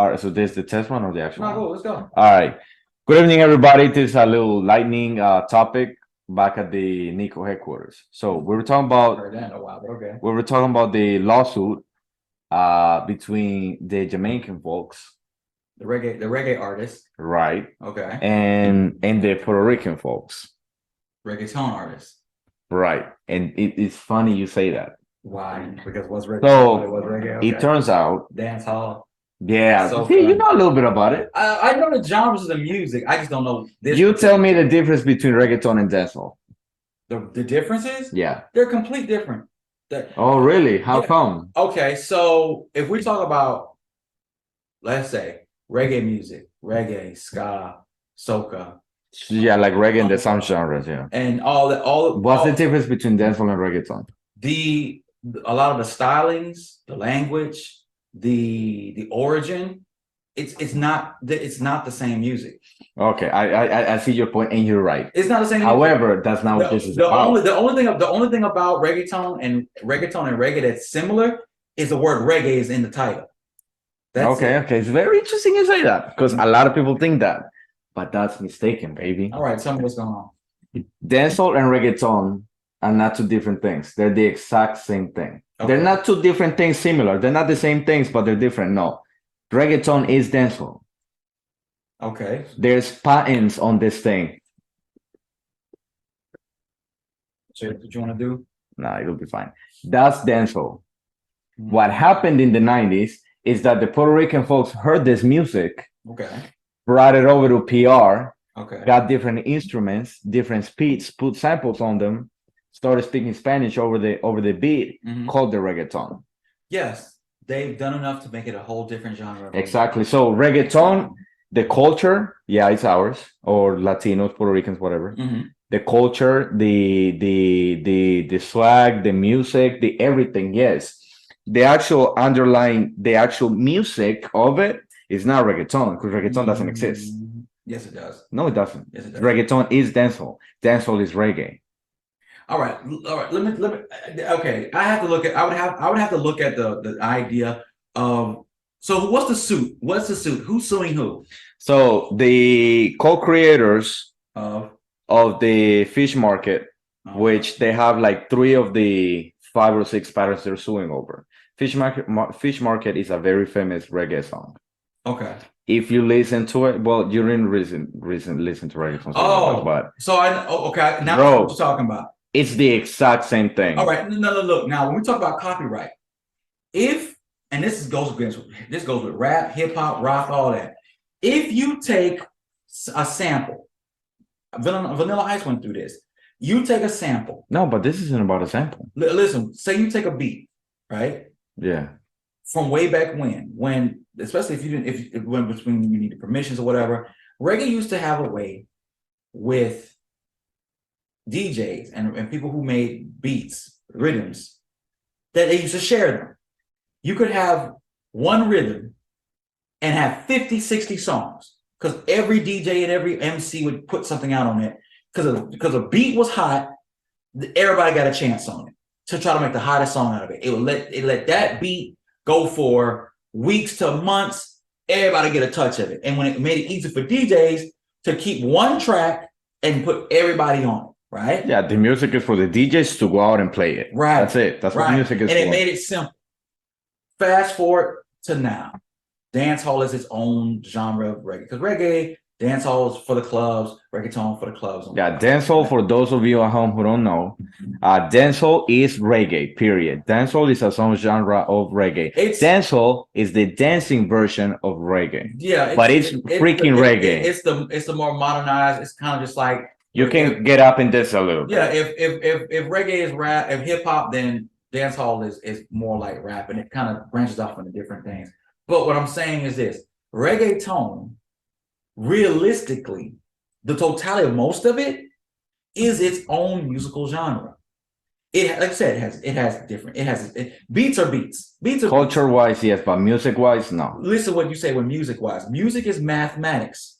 All right, so this is the test one or the actual No, one? go. Let's go. All right. Good evening, everybody. This is a little lightning topic back at the Nico headquarters. So we were talking about Heard that in a while, but okay. we were talking about the lawsuit between the Jamaican folks, The reggae artist. right, Okay. and the Puerto Rican folks, Reggaeton artist. right. And it's funny you say that. Why? Because what's reggae? So Was reggae? Okay. it turns out, Dance hall. yeah, So see, you fun. know a little bit about it. I know the genres of the music. I just don't know this. You tell me the difference between reggaeton and dancehall. The differences? Yeah. They're complete different. Oh, really? How Yeah. come? Okay, so if we talk about, let's say, reggae music, reggae, ska, soca, Yeah, like reggae and the sound genres, yeah. and all What's the difference between dancehall and reggaeton? a lot of the stylings, the language, the origin, it's not the same music. Okay, I see your point, and you're right. It's not the same. However, that's not what this is about. The only thing about reggaeton and reggae that's similar is the word reggae is in the title. Okay, it's very interesting you say that because a lot of people think that, but that's mistaken, baby. All right, tell me what's going on. Dancehall and reggaeton are not two different things. They're the exact same thing. Okay. They're not two different things similar. They're not the same things, but they're different. No. Reggaeton is dancehall. Okay. There's patents on this thing. So what you want to do? No, it'll be fine. That's dancehall. What happened in the 90s is that the Puerto Rican folks heard this music, okay, brought it over to PR, okay, got different instruments, different speeds, put samples on them, started speaking Spanish over the beat, called the reggaeton. Yes, they've done enough to make it a whole different genre. Exactly. So reggaeton, the culture, yeah, it's ours, or Latinos, Puerto Ricans, whatever. The culture, the swag, the music, the everything, yes. The actual music of it is not reggaeton, because reggaeton doesn't exist. Yes, it does. No, it doesn't. Yes, it does. Reggaeton is dancehall. Dancehall is reggae. All right. Let me. Okay, I would have to look at the idea of. So what's the suit? What's the suit? Who's suing who? So the co-creators of the fish market, which they have like 3 of the 5 or 6 patterns they're suing over. Fish market is a very famous reggae song. Okay. If you listen to it, well, you didn't listen to reggae songs, but so okay. Now bro, what you're talking about? It's the exact same thing. All right. No. Look, now when we talk about copyright, and this goes with rap, hip hop, rock, all that. If you take a sample, Vanilla Ice went through this. You take a sample. No, but this isn't about a sample. Listen, say you take a beat, right? Yeah. From way back when especially if you went between you needed permissions or whatever, reggae used to have a way with DJs and people who made beats, rhythms, that they used to share them. You could have one rhythm and have 50, 60 songs because every DJ and every MC would put something out on it because a beat was hot. Everybody got a chance on it to try to make the hottest song out of it. It let that beat go for weeks to months. Everybody get a touch of it, and when it made it easy for DJs to keep one track and put everybody on it, right? Yeah, the music is for the DJs to go out and play it. Right. That's it. That's what music is and for. It made it simple. Fast forward to now. Dancehall is its own genre of reggae. Because reggae, dancehall is for the clubs, reggaeton for the clubs. Yeah, dancehall, for those of you at home who don't know, dancehall is reggae, period. Dancehall is a song genre of reggae. Dancehall is the dancing version of reggae. Yeah. But it's freaking reggae. It's the more modernized, it's kind of just like you can get up and dance a little bit. Yeah, if reggae is rap, if hip hop, then dancehall is more like rap, and it kind of branches off into different things. But what I'm saying is this: reggaeton, realistically, the totality of most of it is its own musical genre. It, like I said, beats are beats. Culture wise, yes, but music wise, no. Listen to what you say with music wise. Music is mathematics.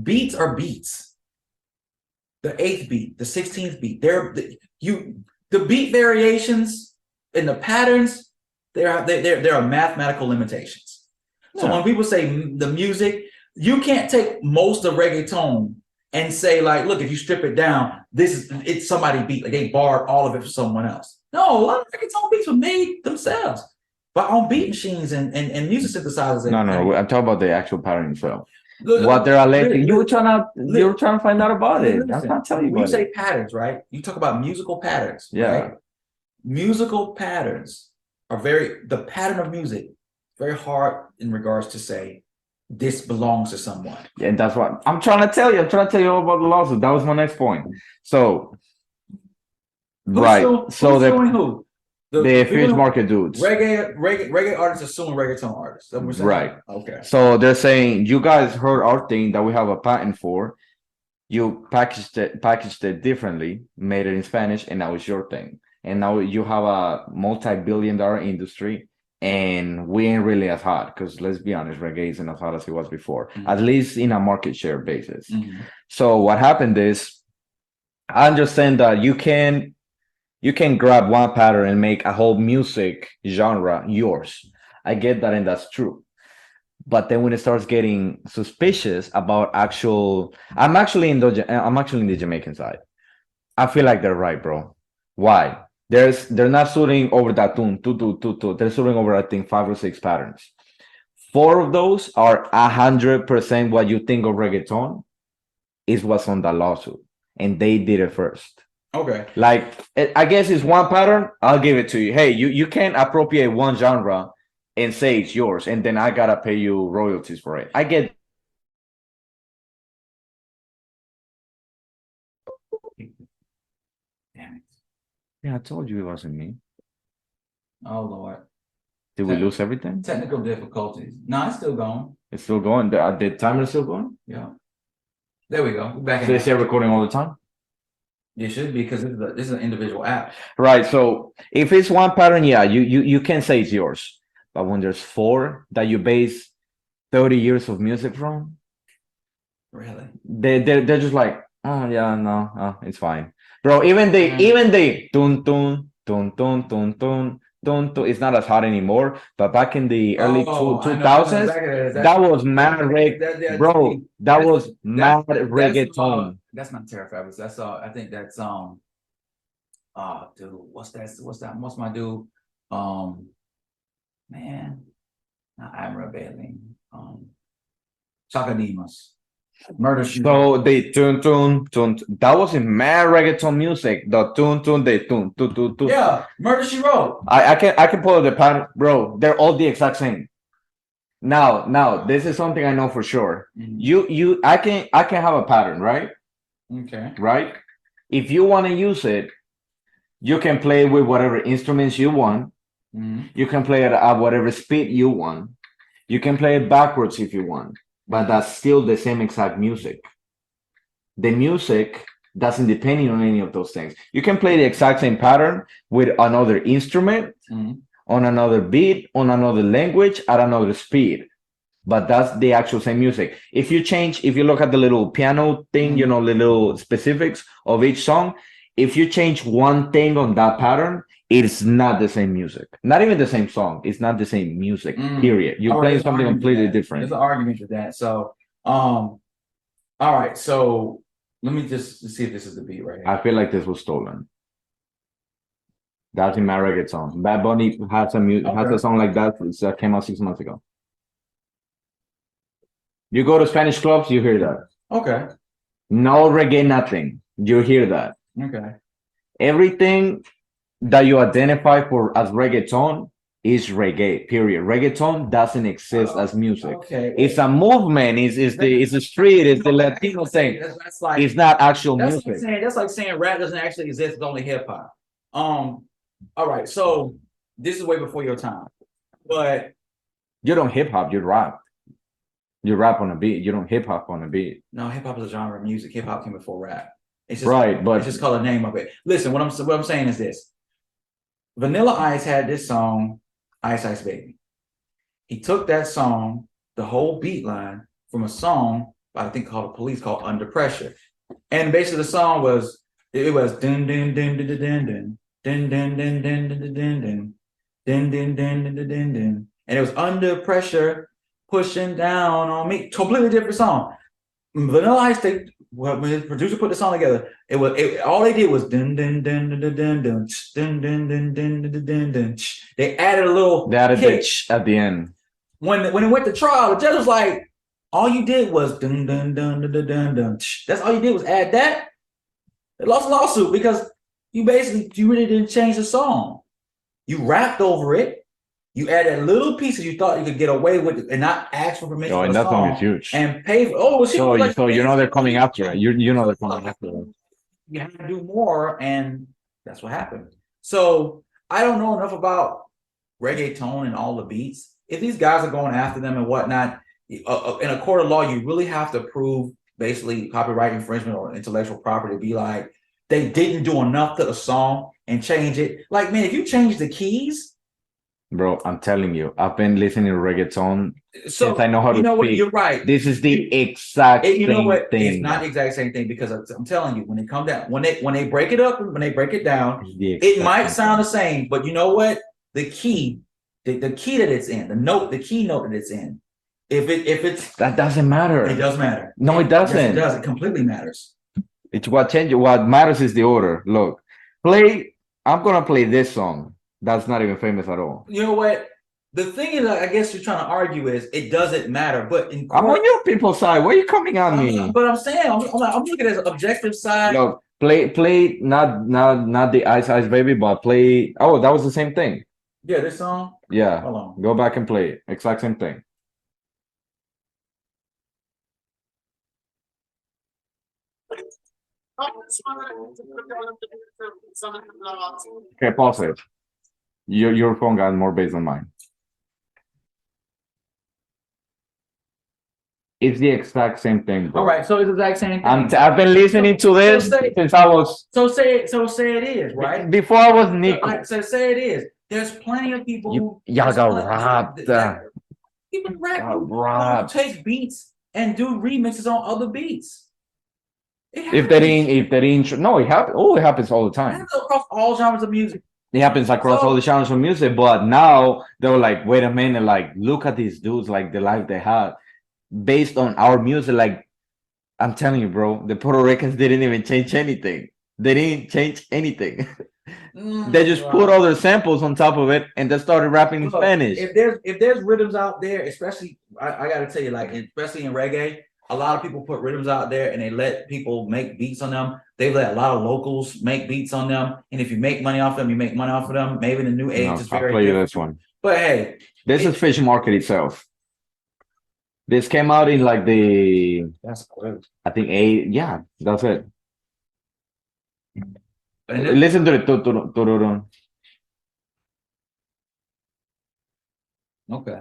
Beats are beats. The 8th beat, the 16th beat. The beat variations and the patterns, there are mathematical limitations. So when people say the music, you can't take most of reggaeton and say like, look, if you strip it down, it's somebody beat, like they borrowed all of it from someone else. No, a lot of reggaeton beats were made themselves by on beat machines and music synthesizers. No, I'm talking about the actual pattern itself. What they're alleging. You were trying to find out about it. I'm not telling you. When you say patterns, right? You talk about musical patterns. Yeah. Right? Musical patterns are the pattern of music, very hard in regards to say this belongs to someone. And that's what I'm trying to tell you. I'm trying to tell you all about the lawsuit. That was my next point. So, who's suing who? The fish market dudes. Reggae artists are suing reggaeton artists. Right. Okay. So they're saying, you guys heard our thing that we have a patent for. You packaged it differently, made it in Spanish, and now it's your thing. And now you have a multi-billion-dollar industry, and we ain't really as hot, because let's be honest, reggae isn't as hot as it was before, at least in a market share basis. So what happened is, I understand that you can grab one pattern and make a whole music genre yours. I get that, and that's true. But then when it starts getting suspicious about I'm actually in the Jamaican side. I feel like they're right, bro. Why? They're not shooting over that tune, they're shooting over, I think, 5 or 6 patterns. 4 of those are 100% what you think of reggaeton is what's on that lawsuit, and they did it first. Okay. Like, I guess it's one pattern. I'll give it to you. Hey, you can't appropriate one genre and say it's yours, and then I gotta pay you royalties for it. I get. Damn it. Yeah, I told you it wasn't me. Oh Lord. Did we lose everything? Technical difficulties. No, it's still going. It's still going. The timer still going? Yeah. There we go. We're back in. So they say recording all the time? It should be, because this is an individual app. Right. So if it's one pattern, yeah, you can say it's yours. But when there's 4 that you base 30 years of music from, really, they're just like, oh yeah, no, it's fine, bro. Even the tun tun tun tun tun tun tun tun, it's not as hot anymore. But back in the early 2000s, that was mad reggae, bro. That was mad reggaeton. That's not Terra Fabulous. That's I think that's dude, what's my dude? Man, not I'm rebelling. Chacanimas. Murder She So the tun tun tun, that was in mad reggaeton music. The tun tun, the tun tun tun tun. Yeah, Murder She Wrote. I can pull up the pattern, bro. They're all the exact same. Now this is something I know for sure. I can have a pattern, right? Okay. Right. If you want to use it, you can play with whatever instruments you want. You can play it at whatever speed you want. You can play it backwards if you want, but that's still the same exact music. The music doesn't depend on any of those things. You can play the exact same pattern with another instrument, on another beat, on another language, at another speed. But that's the actual same music. If you look at the little piano thing, the little specifics of each song, if you change one thing on that pattern, it's not the same music. Not even the same song. It's not the same music, period. You're playing something completely different. There's an argument with that. So, all right. So let me just see if this is the beat right here. I feel like this was stolen. That's in my reggae song. Bad Bunny has a song like that that came out 6 months ago. You go to Spanish clubs, you hear that. Okay. No reggae, nothing. You hear that. Okay. Everything that you identify for as reggaeton is reggae, period. Reggaeton doesn't exist as music. Okay. It's a movement, it's the street, it's the Latino thing. That's like, it's not actual music. That's like saying rap doesn't actually exist, it's only hip hop. All right, so this is way before your time. But you don't hip hop, you rap. You rap on a beat, you don't hip hop on a beat. No, hip hop is a genre of music. Hip hop came before rap. It's just right, but it's just called the name of it. Listen, what I'm saying is this. Vanilla Ice had this song, Ice Ice Baby. He took that song, the whole beat line, from a song I think called The Police called Under Pressure. And basically the song was dun dun dun dun dun dun dun dun dun dun dun dun dun dun dun dun dun dun dun. And it was under pressure, pushing down on me. Completely different song. Vanilla Ice, when the producer put the song together, all they did was dun dun dun dun dun dun dun dun dun dun dun dun dun dun. They added a little pitch at the end. When it went to trial, the judge was like, all you did was dun dun dun dun dun dun dun. That's all you did was add that. They lost a lawsuit because you really didn't change the song. You rapped over it. You added little pieces you thought you could get away with it and not ask for permission. And that song is huge. And pay for. So you know they're coming after it. You know they're coming after it. You have to do more, and that's what happened. So I don't know enough about reggaeton and all the beats. If these guys are going after them and whatnot, in a court of law, you really have to prove basically copyright infringement or intellectual property. Be like they didn't do enough to the song and change it. Like, man, if you change the keys. Bro, I'm telling you, I've been listening to reggaeton since I know how to speak. What, you're right. This is the exact same thing. It's not the exact same thing because I'm telling you, when it comes down, when they break it up, when they break it down, it might sound the same, but you know what? The key that it's in, the key note that it's in, if it's that doesn't matter. It does matter. No, it doesn't. Yes, it does. It completely matters. It's what changes. What matters is the order. Look, I'm gonna play this song. That's not even famous at all. You know what? The thing is, I guess you're trying to argue is it doesn't matter. But in court, I'm on your people's side. Why are you coming at me? But I'm saying I'm looking at the objective side. Look, play not the Ice Ice Baby, but play. Oh, that was the same thing. Yeah, this song. Yeah, hold on. Go back and play it. Exact same thing. Okay, pause it. Your phone got more bass than mine. It's the exact same thing, bro. All right, so it's the exact same thing. I've been listening to this since I was. So say it is, right? Before I was Nico. So say it is. There's plenty of people y'all got robbed. People rap take beats and do remixes on other beats. If they didn't, no, it happens. Oh, it happens all the time. It happens across all genres of music. It happens across all the genres of music, but now they're like, wait a minute, like, look at these dudes, like the life they have based on our music. Like, I'm telling you, bro, the Puerto Ricans didn't even change anything. They didn't change anything. They just put all their samples on top of it and they started rapping in Spanish. If there's rhythms out there, especially I gotta tell you, like especially in reggae, a lot of people put rhythms out there and they let people make beats on them. They let a lot of locals make beats on them. And if you make money off them, you make money off of them. Maybe in the new age is very I'll play you this one. But hey, this is Fish Market itself. This came out in like that's cool. I think 8. Yeah, that's it. Listen to it. Okay.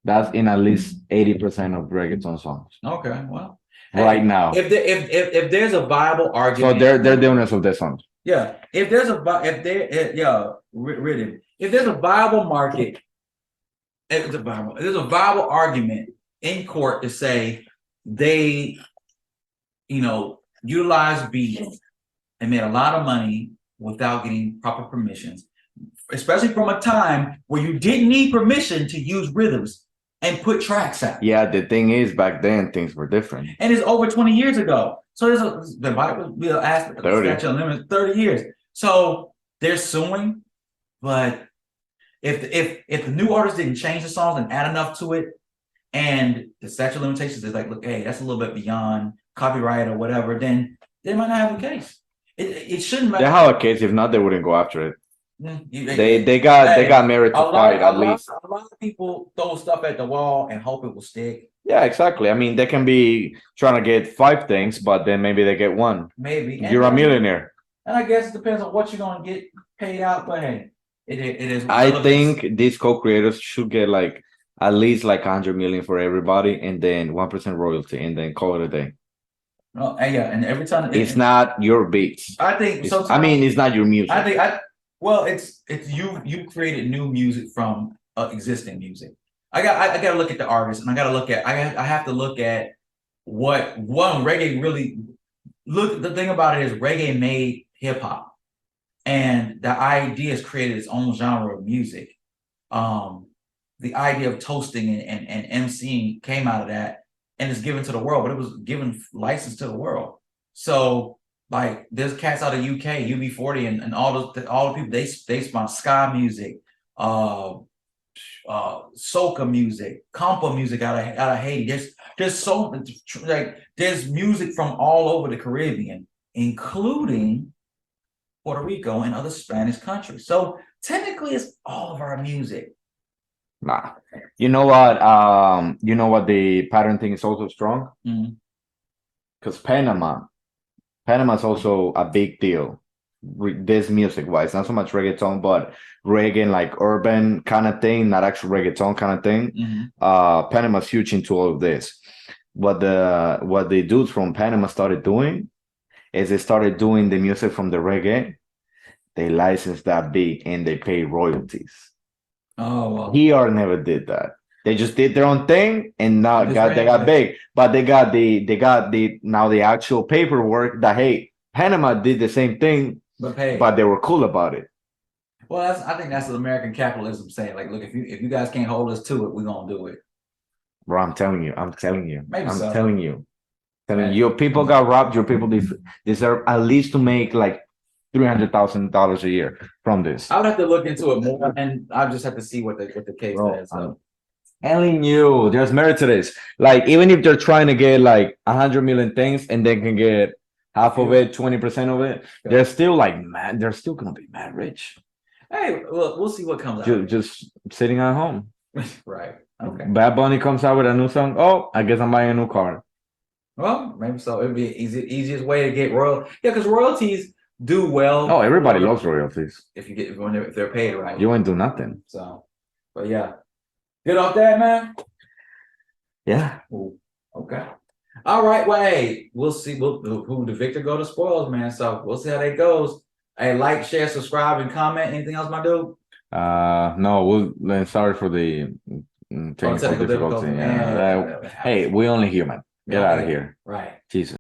That's in at least 80% of reggaeton songs. Okay, well, right now. If there's a viable argument, so they're the owners of this song. Yeah, if there's a viable market, if there's a viable argument in court to say they, utilized beats and made a lot of money without getting proper permissions, especially from a time where you didn't need permission to use rhythms and put tracks out. Yeah, the thing is, back then things were different. And it's over 20 years ago. So the Bible will ask 30 years. So they're suing, but if the new artists didn't change the songs and add enough to it, and the statute of limitations is like, look, hey, that's a little bit beyond copyright or whatever, then they might not have a case. It shouldn't matter. They have a case. If not, they wouldn't go after it. They got married to fight at least. A lot of people throw stuff at the wall and hope it will stick. Yeah, exactly. I mean, they can be trying to get 5 things, but then maybe they get 1. Maybe you're a millionaire. And I guess it depends on what you're gonna get paid out. But hey, it is. I think these co-creators should get like at least like 100 million for everybody, and then 1% royalty, and then call it a day. Oh, yeah, and every time it's not your beats. I think so. I mean, it's not your music. I think it's you created new music from existing music. I got to look at the artist, and I have to look at what reggae really look. The thing about it is reggae made hip hop, and the idea has created its own genre of music. the idea of toasting and emceeing came out of that, and it's given to the world, but it was given license to the world. So like there's cats out of UK, UB40, and all the people they sponsor ska music, soca music, compa music out of Haiti. There's so like there's music from all over the Caribbean, including Puerto Rico and other Spanish countries. So technically, it's all of our music. Nah, you know what the pattern thing is also strong because Panama's also a big deal. This music wise, not so much reggaeton, but reggae and like urban kind of thing, not actual reggaeton kind of thing. Panama's huge into all of this. What the dudes from Panama started doing is they started doing the music from the reggae. They licensed that big and they pay royalties. Oh, well. Here never did that. They just did their own thing and now they got big. But they got the actual paperwork that hey, Panama did the same thing, but they were cool about it. Well, I think that's what American capitalism saying. Like, look, if you guys can't hold us to it, we're gonna do it. Bro, I'm telling you. Maybe so. Telling you. Your people got robbed. Your people deserve at least to make like $300,000 a year from this. I would have to look into it more, and I just have to see what the case is. So. I'm telling you, there's merit to this. Like, even if they're trying to get like 100 million things and they can get half of it, 20% of it, they're still like mad. They're still gonna be mad rich. Hey, well, we'll see what comes out. Just sitting at home. Right. Okay. Bad Bunny comes out with a new song. Oh, I guess I'm buying a new car. Well, maybe so. It'd be easiest way to get royalties. Yeah, because royalties do well. Oh, everybody loves royalties. If they're paid right. You ain't do nothing. So, but yeah. Get off that, man. Yeah. Ooh, okay. All right. Well, hey, we'll see who the victor go to spoils, man. So we'll see how that goes. Hey, like, share, subscribe, and comment. Anything else, my dude? No. Sorry for the technical difficulty. Yeah. Hey, we only human. Get out of here. Right. Jesus.